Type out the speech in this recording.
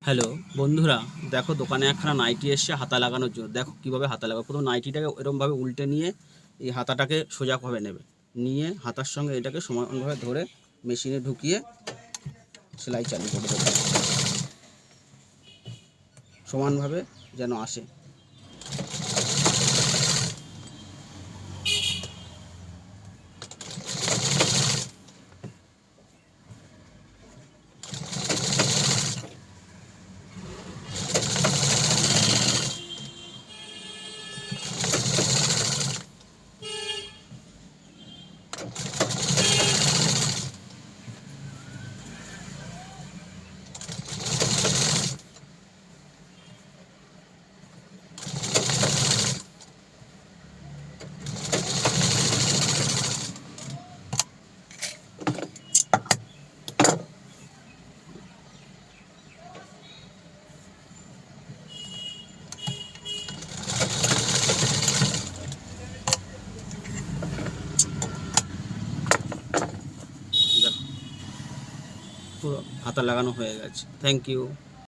Hello বন্ধুরা, দেখো দোকানে একখানা নাইটি এসছে হাতা লাগানোর জন্য। দেখো কীভাবে হাতা লাগাবে। প্রথম নাইটিটাকে এরকমভাবে উল্টে নিয়ে এই হাতাটাকে সোজাভাবে নেবে, নিয়ে হাতার সঙ্গে এটাকে সমানভাবে ধরে মেশিনে ঢুকিয়ে সেলাই চালু করে দেবে, সমানভাবে যেন আসে। দেখো পুরো হাতা লাগানো হয়ে গেছে। Thank you.